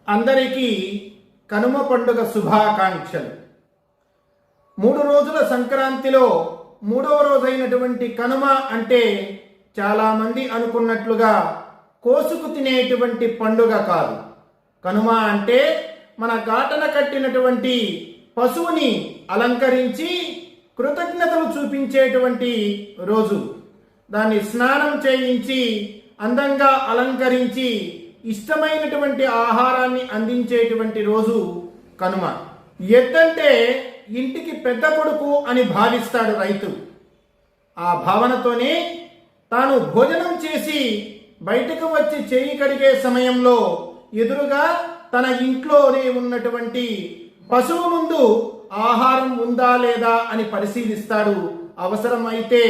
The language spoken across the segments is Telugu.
అందరికీ కనుమ పండుగ శుభాకాంక్షలు. 3 రోజుల సంక్రాంతిలో 3వ రోజైనటువంటి కనుమ అంటే చాలామంది అనుకున్నట్లుగా కోసుకు తినేటువంటి పండుగ కాదు. కనుమ అంటే మన గాటన కట్టినటువంటి పశువుని అలంకరించి కృతజ్ఞతలు చూపించేటువంటి రోజు. దాన్ని స్నానం చేయించి అందంగా అలంకరించి ఇష్టమైనటువంటి ఆహారాన్ని అందించేటువంటి రోజు కనుమ. ఎద్దంటే ఇంటికి పెద్ద కొడుకు అని భావిస్తాడు రైతు. ఆ భావనతోనే తాను భోజనం చేసి బయటకు వచ్చి చేయి కడిగే సమయంలో ఎదురుగా తన ఇంట్లోనే ఉన్నటువంటి పశువు ముందు ఆహారం ఉందా లేదా అని పరిశీలిస్తాడు. అవసరమైతే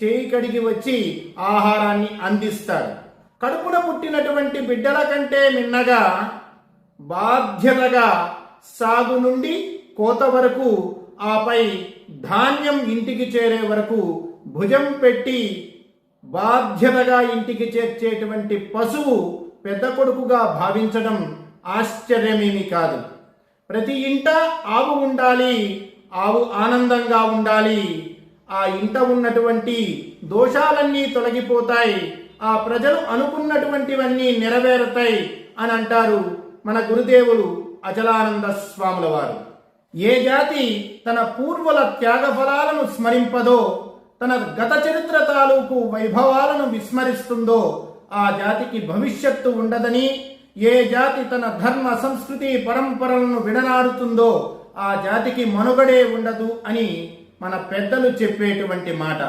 చేయి కడిగి వచ్చి ఆహారాన్ని అందిస్తాడు. కడుపున పుట్టినటువంటి బిడ్డల కంటే మిన్నగా బాధ్యతగా సాగు నుండి కోత వరకు, ఆపై ధాన్యం ఇంటికి చేరే వరకు భుజం పెట్టి బాధ్యతగా ఇంటికి చేర్చేటువంటి పశువు పెద్ద కొడుకుగా భావించడం ఆశ్చర్యమేమి కాదు. ప్రతి ఇంట ఆవు ఉండాలి, ఆవు ఆనందంగా ఉండాలి. ఆ ఇంట ఉన్నటువంటి దోషాలన్నీ తొలగిపోతాయి, ఆ ప్రజలు అనుకున్నటువంటివన్నీ నెరవేరుతాయి అని అంటారు మన గురుదేవులు అచలానంద స్వాముల వారు. ఏ జాతి తన పూర్వుల త్యాగఫలాలను స్మరింపదో, తన గత చరిత్ర తాలూకు వైభవాలను విస్మరిస్తుందో ఆ జాతికి భవిష్యత్తు ఉండదని, ఏ జాతి తన ధర్మ సంస్కృతి పరంపరలను విడనాడుతుందో ఆ జాతికి మనుగడే ఉండదు అని మన పెద్దలు చెప్పేటువంటి మాట.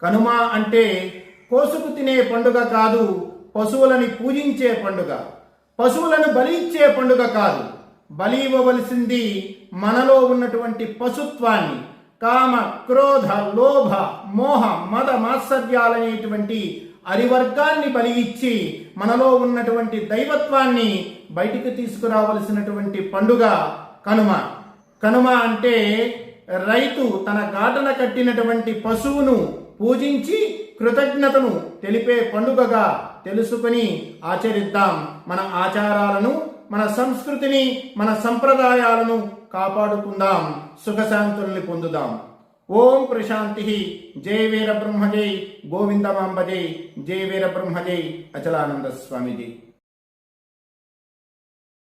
కనుమ అంటే కోసుకు తినే పండుగ కాదు, పశువులని పూజించే పండుగ. పశువులను బలి ఇచ్చే పండుగ కాదు. బలి ఇవ్వవలసింది మనలో ఉన్నటువంటి పశుత్వాన్ని. కామ, క్రోధ, లోభ, మోహ, మద, మాత్సర్యాలనేటువంటి అరివర్గాన్ని బలి ఇచ్చి మనలో ఉన్నటువంటి దైవత్వాన్ని బయటికి తీసుకురావలసినటువంటి పండుగ కనుమ. కనుమ అంటే రైతు తన గాటన కట్టినటువంటి పశువును పూజించి కృతజ్ఞతను తెలిపే పండుగగా తెలుసుకొని ఆచరిద్దాం. మన ఆచారాలను, మన సంస్కృతిని, మన సంప్రదాయాలను కాపాడుకుందాం, సుఖశాంతుల్ని పొందుదాం. ఓం ప్రశాంతి. జై వీర బ్రహ్మ జై గోవిందమాంబ జై. జై వీర బ్రహ్మ జై అచలానంద స్వామి జై.